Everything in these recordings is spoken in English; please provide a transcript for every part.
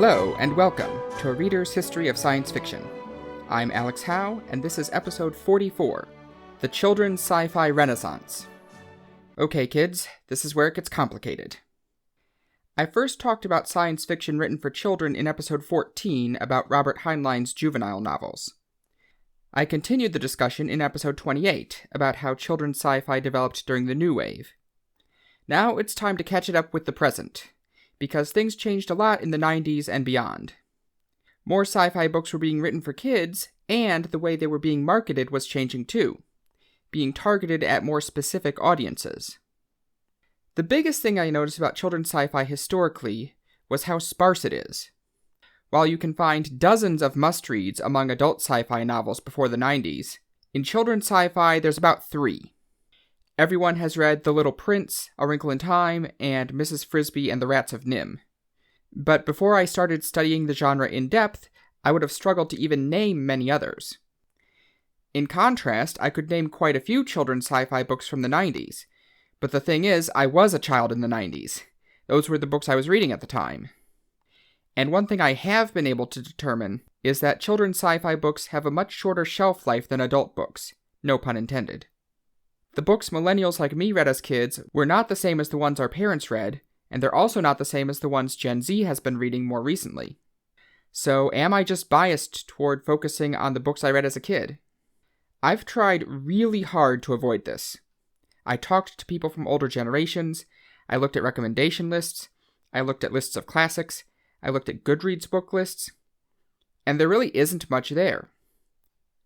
Hello, and welcome to A Reader's History of Science Fiction. I'm Alex Howe, and this is episode 44, The Children's Sci-Fi Renaissance. Okay, kids, this is where it gets complicated. I first talked about science fiction written for children in episode 14 about Robert Heinlein's juvenile novels. I continued the discussion in episode 28 about how children's sci-fi developed during the New Wave. Now it's time to catch it up with the present, because things changed a lot in the 90s and beyond. More sci-fi books were being written for kids, and the way they were being marketed was changing too, being targeted at more specific audiences. The biggest thing I noticed about children's sci-fi historically was how sparse it is. While you can find dozens of must-reads among adult sci-fi novels before the 90s, in children's sci-fi there's about 3. Everyone has read The Little Prince, A Wrinkle in Time, and Mrs. Frisby and the Rats of Nim. But before I started studying the genre in depth, I would have struggled to even name many others. In contrast, I could name quite a few children's sci-fi books from the 90s. But the thing is, I was a child in the 90s. Those were the books I was reading at the time. And one thing I have been able to determine is that children's sci-fi books have a much shorter shelf life than adult books. No pun intended. The books millennials like me read as kids were not the same as the ones our parents read, and they're also not the same as the ones Gen Z has been reading more recently. So am I just biased toward focusing on the books I read as a kid? I've tried really hard to avoid this. I talked to people from older generations, I looked at recommendation lists, I looked at lists of classics, I looked at Goodreads book lists, and there really isn't much there.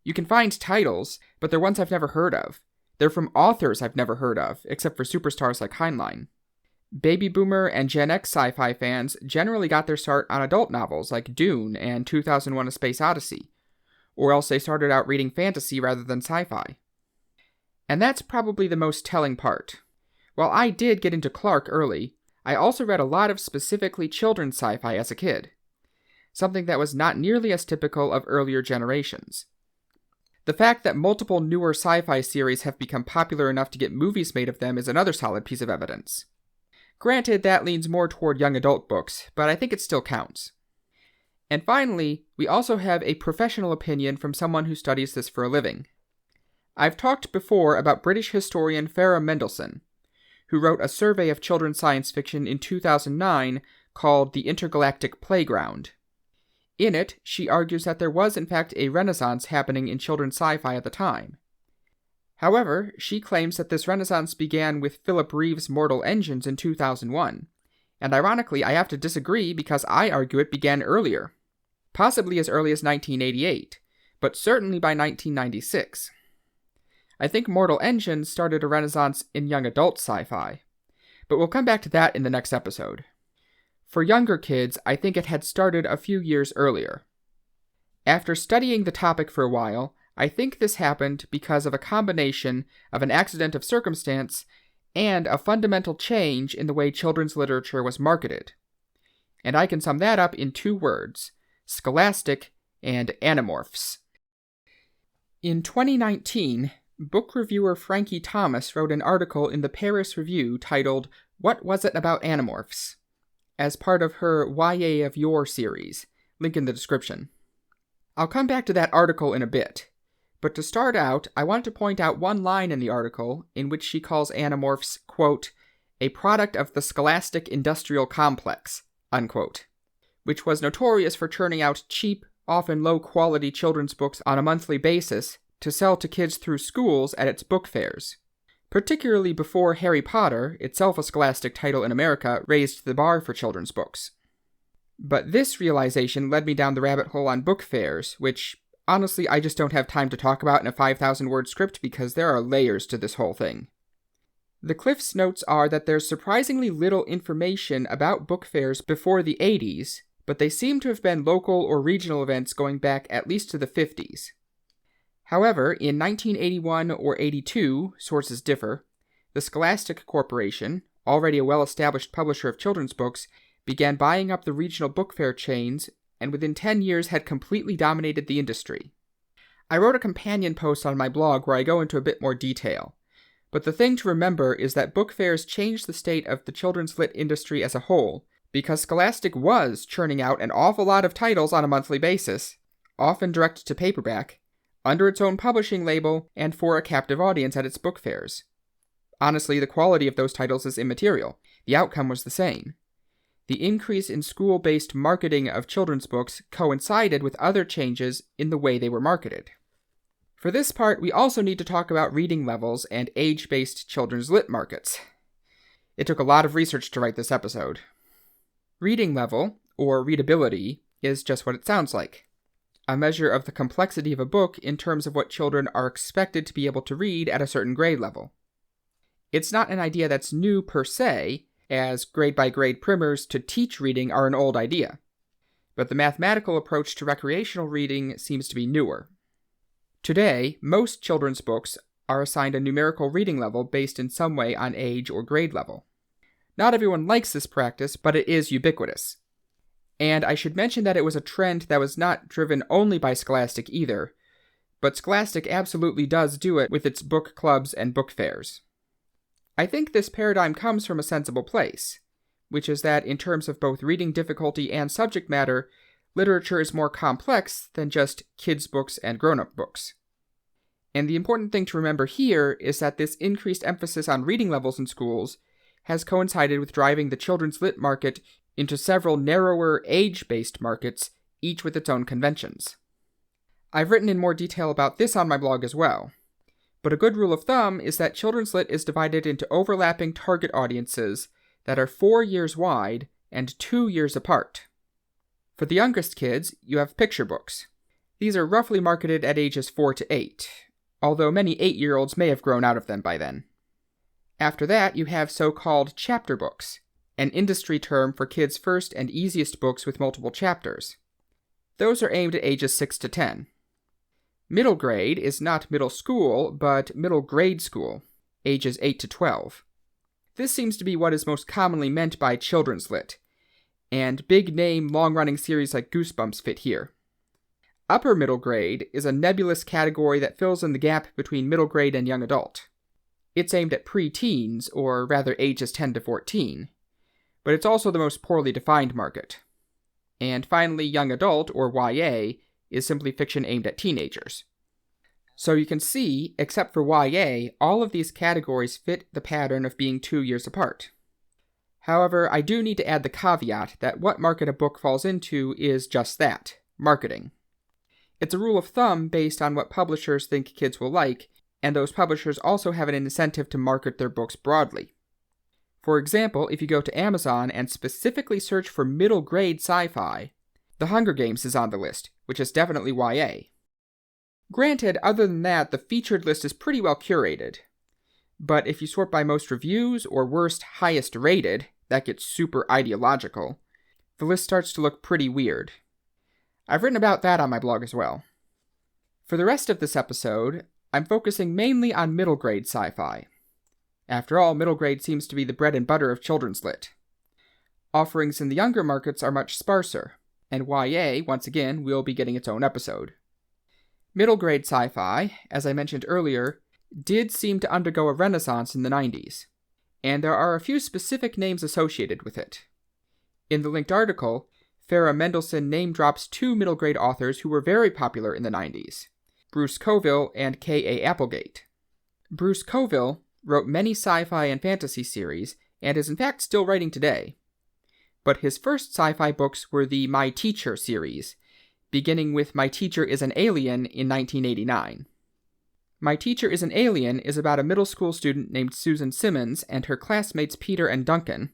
You can find titles, but they're ones I've never heard of. They're from authors I've never heard of, except for superstars like Heinlein. Baby Boomer and Gen X sci-fi fans generally got their start on adult novels like Dune and 2001: A Space Odyssey, or else they started out reading fantasy rather than sci-fi. And that's probably the most telling part. While I did get into Clark early, I also read a lot of specifically children's sci-fi as a kid, something that was not nearly as typical of earlier generations. The fact that multiple newer sci-fi series have become popular enough to get movies made of them is another solid piece of evidence. Granted, that leans more toward young adult books, but I think it still counts. And finally, we also have a professional opinion from someone who studies this for a living. I've talked before about British historian Farah Mendelssohn, who wrote a survey of children's science fiction in 2009 called The Intergalactic Playground. In it, she argues that there was in fact a renaissance happening in children's sci-fi at the time. However, she claims that this renaissance began with Philip Reeve's Mortal Engines in 2001, and ironically I have to disagree because I argue it began earlier, possibly as early as 1988, but certainly by 1996. I think Mortal Engines started a renaissance in young adult sci-fi, but we'll come back to that in the next episode. For younger kids, I think it had started a few years earlier. After studying the topic for a while, I think this happened because of a combination of an accident of circumstance and a fundamental change in the way children's literature was marketed. And I can sum that up in 2 words: scholastic and Animorphs. In 2019, book reviewer Frankie Thomas wrote an article in the Paris Review titled "What Was It About Animorphs?" as part of her YA of Yore series, link in the description. I'll come back to that article in a bit, but to start out, I want to point out one line in the article in which she calls Animorphs, quote, a product of the scholastic industrial complex, unquote, which was notorious for churning out cheap, often low-quality children's books on a monthly basis to sell to kids through schools at its book fairs. Particularly before Harry Potter, itself a scholastic title in America, raised the bar for children's books. But this realization led me down the rabbit hole on book fairs, which, honestly, I just don't have time to talk about in a 5,000-word script because there are layers to this whole thing. The Cliff's notes are that there's surprisingly little information about book fairs before the 80s, but they seem to have been local or regional events going back at least to the 50s. However, in 1981 or 82, sources differ, the Scholastic Corporation, already a well-established publisher of children's books, began buying up the regional book fair chains, and within 10 years had completely dominated the industry. I wrote a companion post on my blog where I go into a bit more detail, but the thing to remember is that book fairs changed the state of the children's lit industry as a whole, because Scholastic was churning out an awful lot of titles on a monthly basis, often direct to paperback, under its own publishing label and for a captive audience at its book fairs. Honestly, the quality of those titles is immaterial. The outcome was the same. The increase in school-based marketing of children's books coincided with other changes in the way they were marketed. For this part, we also need to talk about reading levels and age-based children's lit markets. It took a lot of research to write this episode. Reading level, or readability, is just what it sounds like. A measure of the complexity of a book in terms of what children are expected to be able to read at a certain grade level. It's not an idea that's new per se, as grade-by-grade primers to teach reading are an old idea. But the mathematical approach to recreational reading seems to be newer. Today, most children's books are assigned a numerical reading level based in some way on age or grade level. Not everyone likes this practice, but it is ubiquitous. And I should mention that it was a trend that was not driven only by Scholastic either, but Scholastic absolutely does do it with its book clubs and book fairs. I think this paradigm comes from a sensible place, which is that in terms of both reading difficulty and subject matter, literature is more complex than just kids' books and grown-up books. And the important thing to remember here is that this increased emphasis on reading levels in schools has coincided with driving the children's lit market into several narrower age-based markets, each with its own conventions. I've written in more detail about this on my blog as well. But a good rule of thumb is that children's lit is divided into overlapping target audiences that are 4 years wide and 2 years apart. For the youngest kids, you have picture books. These are roughly marketed at ages 4 to 8, although many 8-year-olds may have grown out of them by then. After that, you have so-called chapter books, an industry term for kids' first and easiest books with multiple chapters. Those are aimed at ages 6 to 10. Middle grade is not middle school, but middle grade school, ages 8 to 12. This seems to be what is most commonly meant by children's lit, and big-name, long-running series like Goosebumps fit here. Upper middle grade is a nebulous category that fills in the gap between middle grade and young adult. It's aimed at pre-teens, or rather ages 10 to 14, but it's also the most poorly defined market. And finally, young adult, or YA, is simply fiction aimed at teenagers. So you can see, except for YA, all of these categories fit the pattern of being 2 years apart. However, I do need to add the caveat that what market a book falls into is just that, marketing. It's a rule of thumb based on what publishers think kids will like, and those publishers also have an incentive to market their books broadly. For example, if you go to Amazon and specifically search for middle grade sci-fi, The Hunger Games is on the list, which is definitely YA. Granted, other than that, the featured list is pretty well curated. But if you sort by most reviews or worst, highest rated, that gets super ideological, the list starts to look pretty weird. I've written about that on my blog as well. For the rest of this episode, I'm focusing mainly on middle grade sci-fi. After all, middle grade seems to be the bread and butter of children's lit. Offerings in the younger markets are much sparser, and YA, once again, will be getting its own episode. Middle grade sci-fi, as I mentioned earlier, did seem to undergo a renaissance in the 90s, and there are a few specific names associated with it. In the linked article, Farah Mendelsohn name-drops 2 middle grade authors who were very popular in the 90s, Bruce Coville and K.A. Applegate. Bruce Coville wrote many sci-fi and fantasy series, and is in fact still writing today. But his first sci-fi books were the My Teacher series, beginning with My Teacher is an Alien in 1989. My Teacher is an Alien is about a middle school student named Susan Simmons and her classmates Peter and Duncan,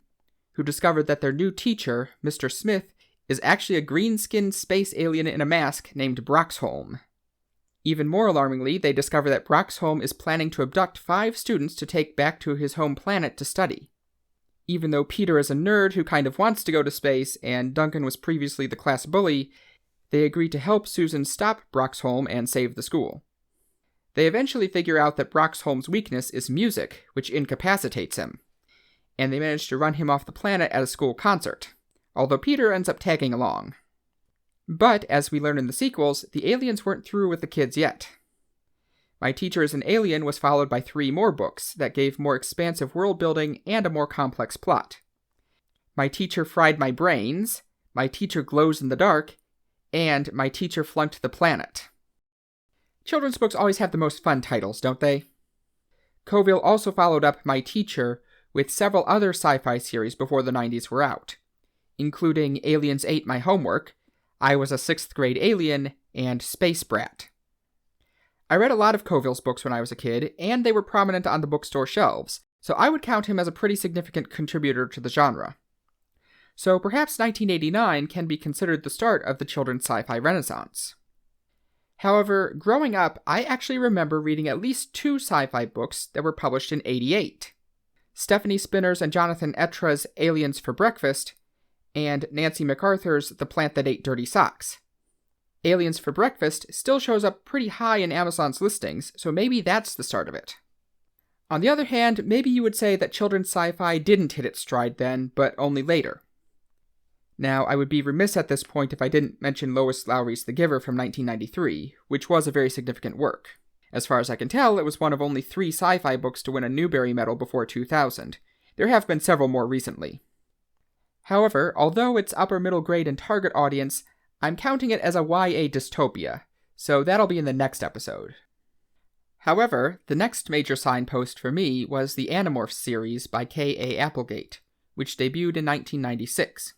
who discovered that their new teacher, Mr. Smith, is actually a green-skinned space alien in a mask named Broxholm. Even more alarmingly, they discover that Broxholm is planning to abduct 5 students to take back to his home planet to study. Even though Peter is a nerd who kind of wants to go to space, and Duncan was previously the class bully, they agree to help Susan stop Broxholm and save the school. They eventually figure out that Broxholm's weakness is music, which incapacitates him, and they manage to run him off the planet at a school concert, although Peter ends up tagging along. But, as we learn in the sequels, the aliens weren't through with the kids yet. My Teacher is an Alien was followed by 3 more books that gave more expansive world building and a more complex plot. My Teacher Fried My Brains, My Teacher Glows in the Dark, and My Teacher Flunked the Planet. Children's books always have the most fun titles, don't they? Coville also followed up My Teacher with several other sci-fi series before the 90s were out, including Aliens Ate My Homework, I Was a Sixth Grade Alien, and Space Brat. I read a lot of Coville's books when I was a kid, and they were prominent on the bookstore shelves, so I would count him as a pretty significant contributor to the genre. So perhaps 1989 can be considered the start of the children's sci-fi renaissance. However, growing up, I actually remember reading at least 2 sci-fi books that were published in '88. Stephanie Spinner's and Jonathan Etra's Aliens for Breakfast, and Nancy MacArthur's The Plant That Ate Dirty Socks. Aliens for Breakfast still shows up pretty high in Amazon's listings, so maybe that's the start of it. On the other hand, maybe you would say that children's sci-fi didn't hit its stride then, but only later. Now, I would be remiss at this point if I didn't mention Lois Lowry's The Giver from 1993, which was a very significant work. As far as I can tell, it was one of only 3 sci-fi books to win a Newbery Medal before 2000. There have been several more recently. However, although it's upper middle grade and target audience, I'm counting it as a YA dystopia, so that'll be in the next episode. However, the next major signpost for me was the Animorphs series by K.A. Applegate, which debuted in 1996.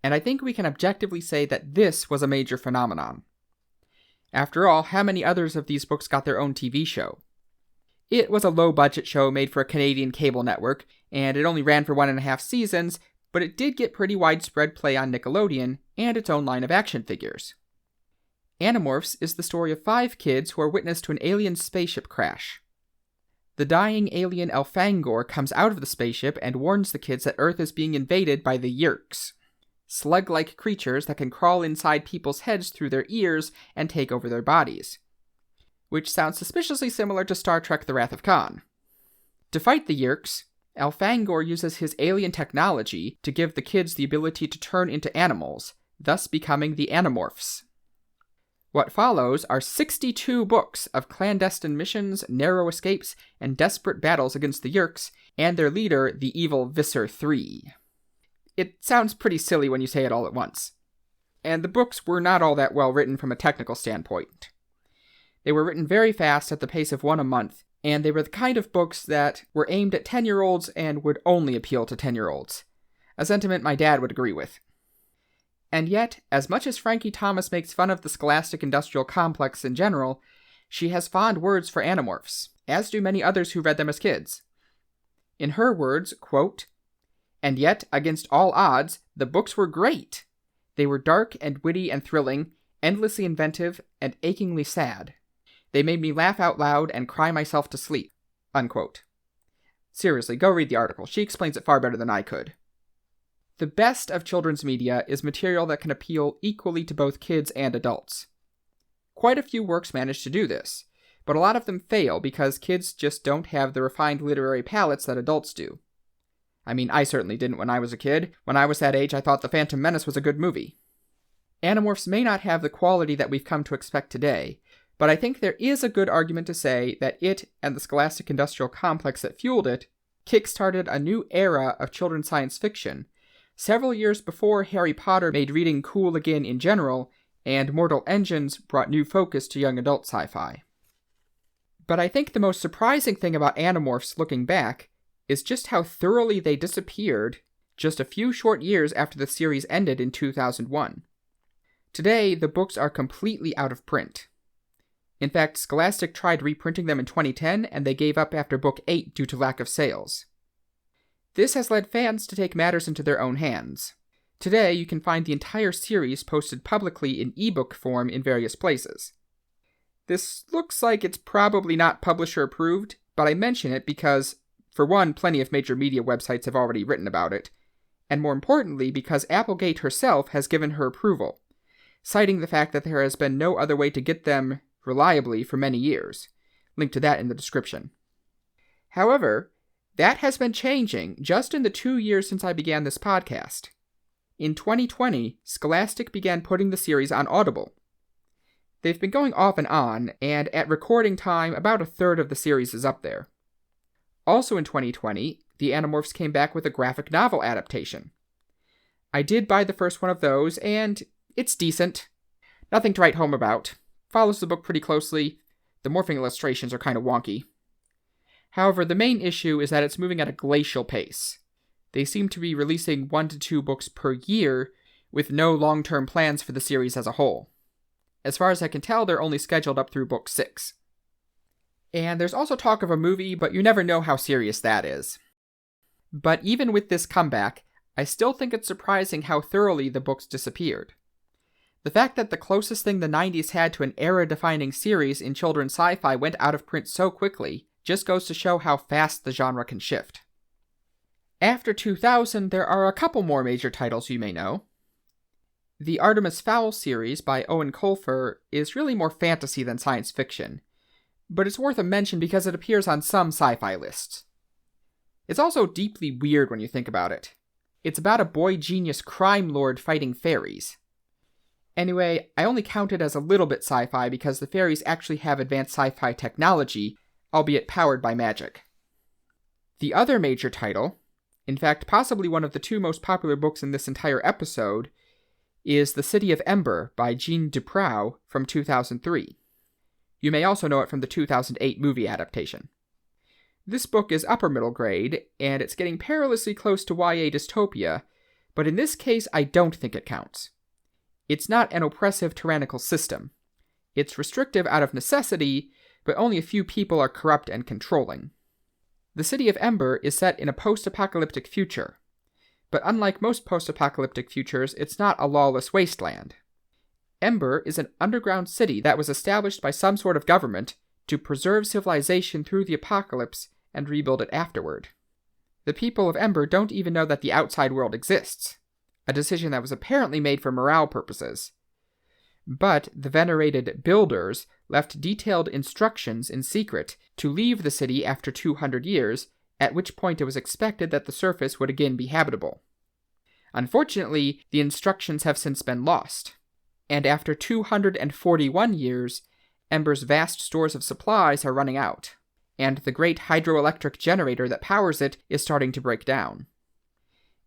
And I think we can objectively say that this was a major phenomenon. After all, how many others of these books got their own TV show? It was a low-budget show made for a Canadian cable network, and it only ran for 1.5 seasons, but it did get pretty widespread play on Nickelodeon and its own line of action figures. Animorphs is the story of 5 kids who are witness to an alien spaceship crash. The dying alien Elfangor comes out of the spaceship and warns the kids that Earth is being invaded by the Yeerks, slug-like creatures that can crawl inside people's heads through their ears and take over their bodies. Which sounds suspiciously similar to Star Trek The Wrath of Khan. To fight the Yeerks, Elfangor uses his alien technology to give the kids the ability to turn into animals, thus becoming the Animorphs. What follows are 62 books of clandestine missions, narrow escapes, and desperate battles against the Yeerks and their leader, the evil Visser III. It sounds pretty silly when you say it all at once. And the books were not all that well written from a technical standpoint. They were written very fast at the pace of 1 a month, and they were the kind of books that were aimed at 10-year-olds and would only appeal to 10-year-olds. A sentiment my dad would agree with. And yet, as much as Frankie Thomas makes fun of the scholastic industrial complex in general, she has fond words for Animorphs, as do many others who read them as kids. In her words, quote, "And yet, against all odds, the books were great. They were dark and witty and thrilling, endlessly inventive and achingly sad. They made me laugh out loud and cry myself to sleep." Unquote. Seriously, go read the article. She explains it far better than I could. The best of children's media is material that can appeal equally to both kids and adults. Quite a few works manage to do this, but a lot of them fail because kids just don't have the refined literary palates that adults do. I mean, I certainly didn't when I was a kid. When I was that age, I thought The Phantom Menace was a good movie. Animorphs may not have the quality that we've come to expect today, but I think there is a good argument to say that it and the scholastic industrial complex that fueled it kick-started a new era of children's science fiction, several years before Harry Potter made reading cool again in general, and Mortal Engines brought new focus to young adult sci-fi. But I think the most surprising thing about Animorphs looking back is just how thoroughly they disappeared just a few short years after the series ended in 2001. Today, the books are completely out of print. In fact, Scholastic tried reprinting them in 2010, and they gave up after book 8 due to lack of sales. This has led fans to take matters into their own hands. Today, you can find the entire series posted publicly in ebook form in various places. This looks like it's probably not publisher approved, but I mention it because, for one, plenty of major media websites have already written about it, and more importantly because Applegate herself has given her approval, citing the fact that there has been no other way to get them reliably for many years. Link to that in the description. However, that has been changing just in the 2 years since I began this podcast. In 2020, Scholastic began putting the series on Audible. They've been going off and on, and at recording time, about a third of the series is up there. Also in 2020, the Animorphs came back with a graphic novel adaptation. I did buy the first one of those, and it's decent. Nothing to write home about. Follows the book pretty closely. The morphing illustrations are kind of wonky. However, the main issue is that it's moving at a glacial pace. They seem to be releasing 1 to 2 books per year, with no long-term plans for the series as a whole. As far as I can tell, they're only scheduled up through book 6. And there's also talk of a movie, but you never know how serious that is. But even with this comeback, I still think it's surprising how thoroughly the books disappeared. The fact that the closest thing the 90s had to an era-defining series in children's sci-fi went out of print so quickly just goes to show how fast the genre can shift. After 2000, there are a couple more major titles you may know. The Artemis Fowl series by Owen Colfer is really more fantasy than science fiction, but it's worth a mention because it appears on some sci-fi lists. It's also deeply weird when you think about it. It's about a boy genius crime lord fighting fairies. Anyway, I only count it as a little bit sci-fi because the fairies actually have advanced sci-fi technology, albeit powered by magic. The other major title, in fact possibly one of the 2 most popular books in this entire episode, is The City of Ember by Jeanne DuPrau from 2003. You may also know it from the 2008 movie adaptation. This book is upper middle grade, and it's getting perilously close to YA dystopia, but in this case I don't think it counts. It's not an oppressive tyrannical system. It's restrictive out of necessity, but only a few people are corrupt and controlling. The City of Ember is set in a post-apocalyptic future, but unlike most post-apocalyptic futures, it's not a lawless wasteland. Ember is an underground city that was established by some sort of government to preserve civilization through the apocalypse and rebuild it afterward. The people of Ember don't even know that the outside world exists, a decision that was apparently made for morale purposes. But the venerated builders left detailed instructions in secret to leave the city after 200 years, at which point it was expected that the surface would again be habitable. Unfortunately, the instructions have since been lost, and after 241 years, Ember's vast stores of supplies are running out, and the great hydroelectric generator that powers it is starting to break down.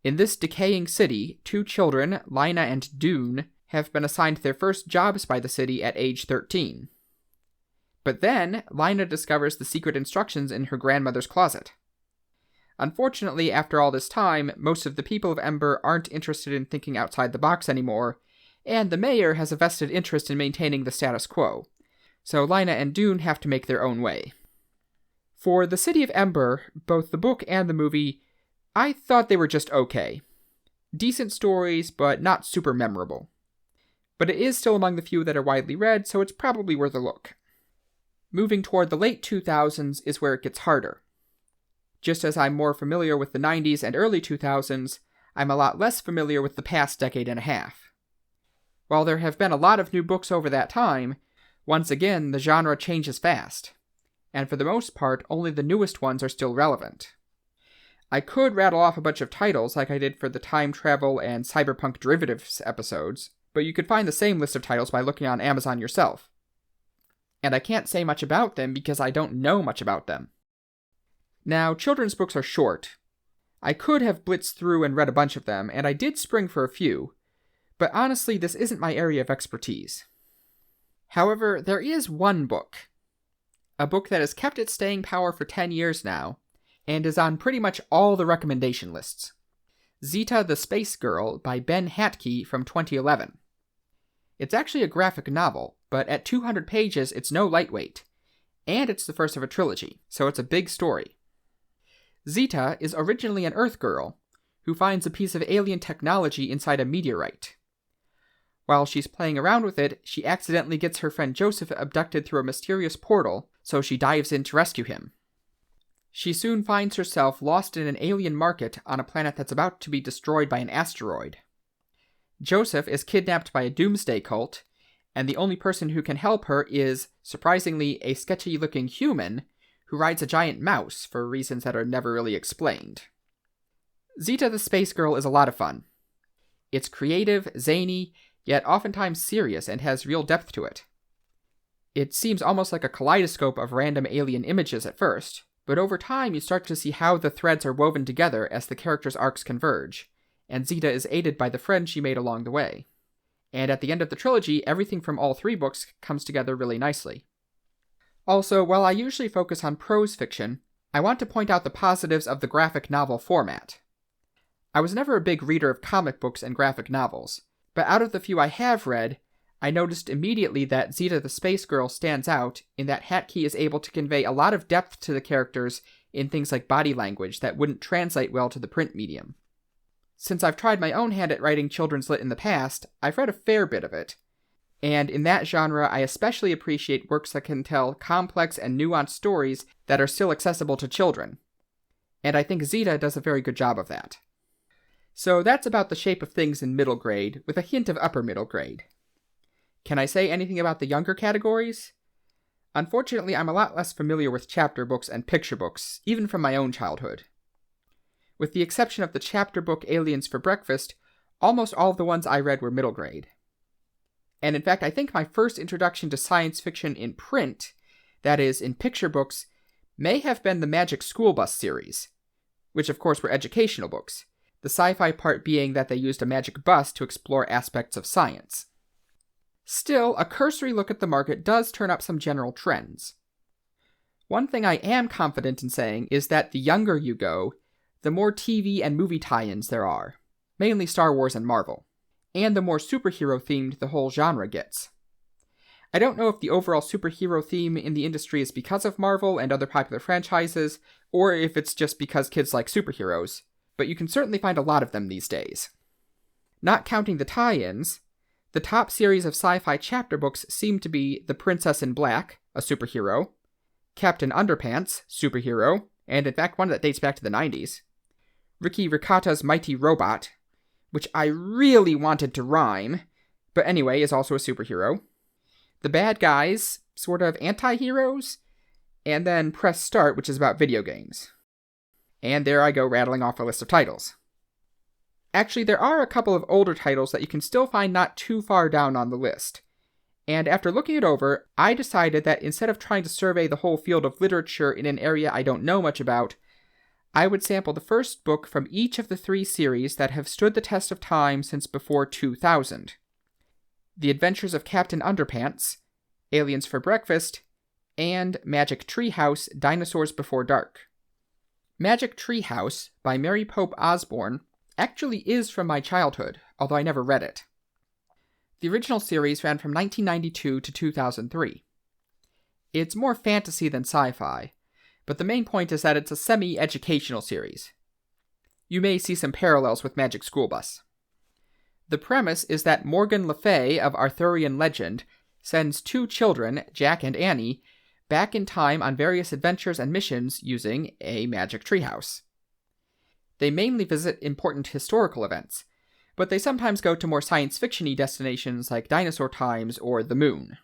In this decaying city, 2 children, Lina and Dune, have been assigned their first jobs by the city at age 13. But then, Lina discovers the secret instructions in her grandmother's closet. Unfortunately, after all this time, most of the people of Ember aren't interested in thinking outside the box anymore, and the mayor has a vested interest in maintaining the status quo, so Lina and Dune have to make their own way. For The City of Ember, both the book and the movie, I thought they were just okay. Decent stories, but not super memorable. But it is still among the few that are widely read, so it's probably worth a look. Moving toward the late 2000s is where it gets harder. Just as I'm more familiar with the 90s and early 2000s, I'm a lot less familiar with the past decade and a half. While there have been a lot of new books over that time, once again the genre changes fast, and for the most part only the newest ones are still relevant. I could rattle off a bunch of titles like I did for the time travel and cyberpunk derivatives episodes, but you could find the same list of titles by looking on Amazon yourself. And I can't say much about them because I don't know much about them. Now, children's books are short. I could have blitzed through and read a bunch of them, and I did spring for a few, but honestly this isn't my area of expertise. However, there is one book. A book that has kept its staying power for 10 years now, and is on pretty much all the recommendation lists. Zita the Spacegirl by Ben Hatke from 2011. It's actually a graphic novel, but at 200 pages it's no lightweight, and it's the first of a trilogy, so it's a big story. Zeta is originally an Earth girl, who finds a piece of alien technology inside a meteorite. While she's playing around with it, she accidentally gets her friend Joseph abducted through a mysterious portal, so she dives in to rescue him. She soon finds herself lost in an alien market on a planet that's about to be destroyed by an asteroid. Joseph is kidnapped by a doomsday cult, and the only person who can help her is, surprisingly, a sketchy-looking human who rides a giant mouse for reasons that are never really explained. Zeta the Spacegirl is a lot of fun. It's creative, zany, yet oftentimes serious and has real depth to it. It seems almost like a kaleidoscope of random alien images at first, but over time you start to see how the threads are woven together as the characters' arcs converge, and Zeta is aided by the friends she made along the way. And at the end of the trilogy, everything from all 3 books comes together really nicely. Also, while I usually focus on prose fiction, I want to point out the positives of the graphic novel format. I was never a big reader of comic books and graphic novels, but out of the few I have read, I noticed immediately that Zita the Spacegirl stands out in that Hatke is able to convey a lot of depth to the characters in things like body language that wouldn't translate well to the print medium. Since I've tried my own hand at writing children's lit in the past, I've read a fair bit of it. And in that genre, I especially appreciate works that can tell complex and nuanced stories that are still accessible to children. And I think Zeta does a very good job of that. So that's about the shape of things in middle grade, with a hint of upper middle grade. Can I say anything about the younger categories? Unfortunately, I'm a lot less familiar with chapter books and picture books, even from my own childhood. With the exception of the chapter book Aliens for Breakfast, almost all of the ones I read were middle grade. And in fact, I think my first introduction to science fiction in print, that is, in picture books, may have been the Magic School Bus series, which of course were educational books, the sci-fi part being that they used a magic bus to explore aspects of science. Still, a cursory look at the market does turn up some general trends. One thing I am confident in saying is that the younger you go, the more TV and movie tie-ins there are, mainly Star Wars and Marvel, and the more superhero-themed the whole genre gets. I don't know if the overall superhero theme in the industry is because of Marvel and other popular franchises, or if it's just because kids like superheroes, but you can certainly find a lot of them these days. Not counting the tie-ins, the top series of sci-fi chapter books seem to be The Princess in Black, a superhero, Captain Underpants, superhero, and in fact one that dates back to the 90s, Ricky Ricotta's Mighty Robot, which I really wanted to rhyme, but anyway is also a superhero, The Bad Guys, sort of anti-heroes, and then Press Start, which is about video games. And there I go rattling off a list of titles. Actually, there are a couple of older titles that you can still find not too far down on the list. And after looking it over, I decided that instead of trying to survey the whole field of literature in an area I don't know much about, I would sample the first book from each of the 3 series that have stood the test of time since before 2000. The Adventures of Captain Underpants, Aliens for Breakfast, and Magic Treehouse, Dinosaurs Before Dark. Magic Treehouse, by Mary Pope Osborne, actually is from my childhood, although I never read it. The original series ran from 1992 to 2003. It's more fantasy than sci-fi, but the main point is that it's a semi-educational series. You may see some parallels with Magic School Bus. The premise is that Morgan Le Fay of Arthurian legend sends 2 children, Jack and Annie, back in time on various adventures and missions using a magic treehouse. They mainly visit important historical events, but they sometimes go to more science fiction-y destinations like dinosaur times or the moon.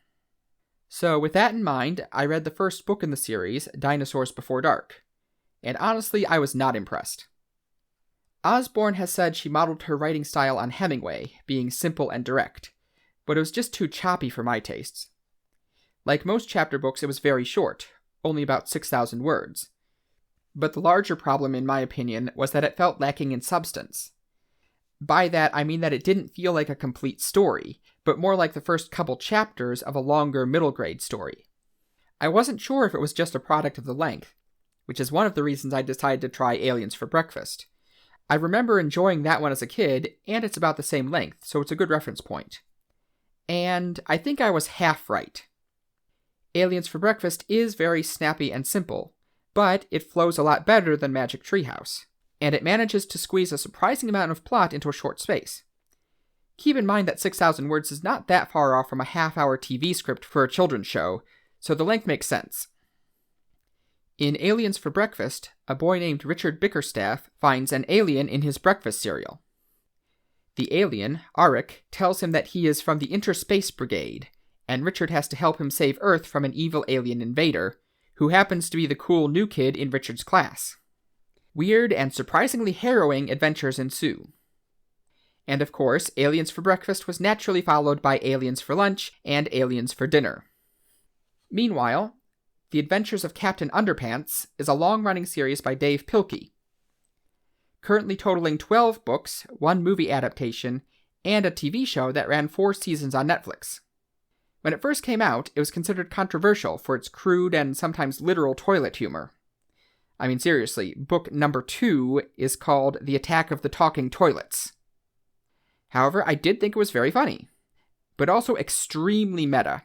So with that in mind, I read the first book in the series, Dinosaurs Before Dark, and honestly I was not impressed. Osborne has said she modeled her writing style on Hemingway, being simple and direct, but it was just too choppy for my tastes. Like most chapter books, it was very short, only about 6,000 words. But the larger problem, in my opinion, was that it felt lacking in substance. By that, I mean that it didn't feel like a complete story, but more like the first couple chapters of a longer middle grade story. I wasn't sure if it was just a product of the length, which is one of the reasons I decided to try Aliens for Breakfast. I remember enjoying that one as a kid, and it's about the same length, so it's a good reference point. And I think I was half right. Aliens for Breakfast is very snappy and simple, but it flows a lot better than Magic Treehouse, and it manages to squeeze a surprising amount of plot into a short space. Keep in mind that 6,000 words is not that far off from a half-hour TV script for a children's show, so the length makes sense. In Aliens for Breakfast, a boy named Richard Bickerstaff finds an alien in his breakfast cereal. The alien, Arik, tells him that he is from the Interspace Brigade, and Richard has to help him save Earth from an evil alien invader, who happens to be the cool new kid in Richard's class. Weird and surprisingly harrowing adventures ensue. And of course, Aliens for Breakfast was naturally followed by Aliens for Lunch and Aliens for Dinner. Meanwhile, The Adventures of Captain Underpants is a long-running series by Dave Pilkey, currently totaling 12 books, 1 movie adaptation, and a TV show that ran 4 seasons on Netflix. When it first came out, it was considered controversial for its crude and sometimes literal toilet humor. I mean, seriously, book number 2 is called The Attack of the Talking Toilets. However, I did think it was very funny, but also extremely meta.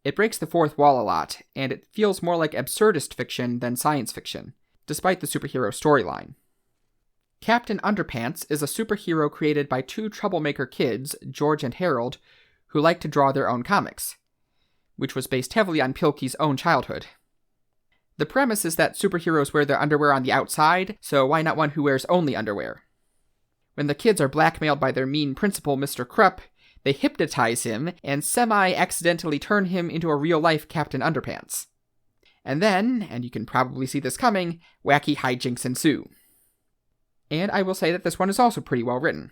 It breaks the fourth wall a lot, and it feels more like absurdist fiction than science fiction, despite the superhero storyline. Captain Underpants is a superhero created by 2 troublemaker kids, George and Harold, who like to draw their own comics, which was based heavily on Pilkey's own childhood. The premise is that superheroes wear their underwear on the outside, so why not one who wears only underwear? When the kids are blackmailed by their mean principal, Mr. Krupp, they hypnotize him and semi-accidentally turn him into a real-life Captain Underpants. And then, and you can probably see this coming, wacky hijinks ensue. And I will say that this one is also pretty well written.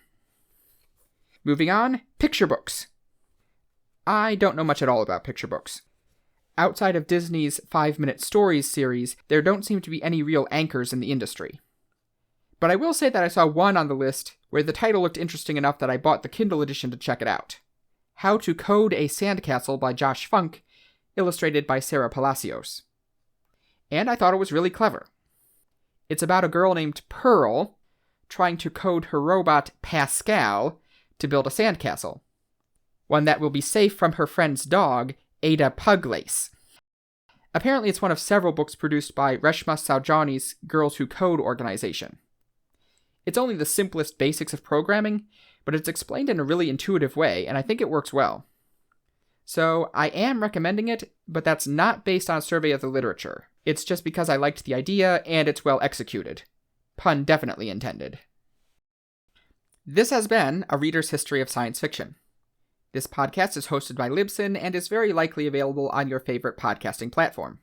Moving on, picture books. I don't know much at all about picture books. Outside of Disney's 5-Minute Stories series, there don't seem to be any real anchors in the industry. But I will say that I saw one on the list where the title looked interesting enough that I bought the Kindle edition to check it out. How to Code a Sandcastle by Josh Funk, illustrated by Sarah Palacios. And I thought it was really clever. It's about a girl named Pearl trying to code her robot Pascal to build a sandcastle. One that will be safe from her friend's dog, Ada Puglace. Apparently it's one of several books produced by Reshma Saujani's Girls Who Code organization. It's only the simplest basics of programming, but it's explained in a really intuitive way, and I think it works well. So I am recommending it, but that's not based on a survey of the literature. It's just because I liked the idea and it's well executed. Pun definitely intended. This has been A Reader's History of Science Fiction. This podcast is hosted by Libsyn and is very likely available on your favorite podcasting platform.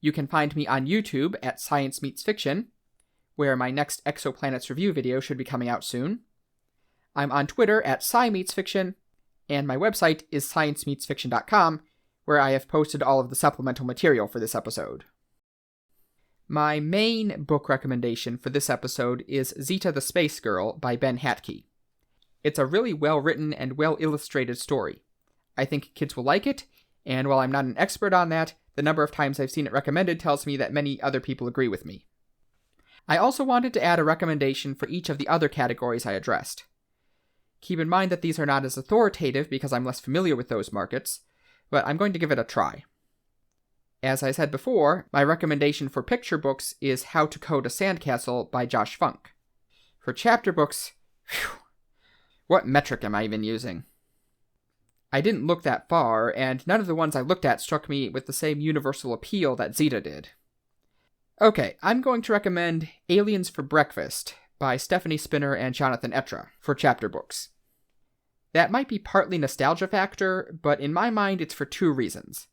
You can find me on YouTube at Science Meets Fiction, where my next Exoplanets review video should be coming out soon. I'm on Twitter at SciMeetsFiction, and my website is sciencemeetsfiction.com, where I have posted all of the supplemental material for this episode. My main book recommendation for this episode is Zeta the Spacegirl by Ben Hatke. It's a really well-written and well-illustrated story. I think kids will like it, and while I'm not an expert on that, the number of times I've seen it recommended tells me that many other people agree with me. I also wanted to add a recommendation for each of the other categories I addressed. Keep in mind that these are not as authoritative because I'm less familiar with those markets, but I'm going to give it a try. As I said before, my recommendation for picture books is How to Code a Sandcastle by Josh Funk. For chapter books, what metric am I even using? I didn't look that far, and none of the ones I looked at struck me with the same universal appeal that Zeta did. Okay, I'm going to recommend Aliens for Breakfast by Stephanie Spinner and Jonathan Etra for chapter books. That might be partly nostalgia factor, but in my mind it's for 2 reasons.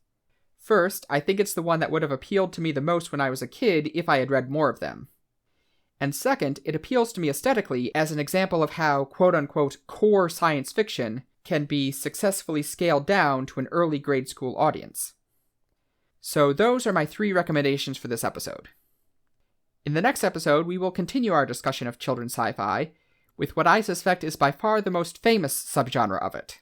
First, I think it's the one that would have appealed to me the most when I was a kid if I had read more of them. And second, it appeals to me aesthetically as an example of how quote-unquote core science fiction can be successfully scaled down to an early grade school audience. So those are my 3 recommendations for this episode. In the next episode, we will continue our discussion of children's sci-fi with what I suspect is by far the most famous subgenre of it.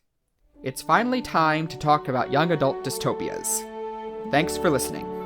It's finally time to talk about young adult dystopias. Thanks for listening.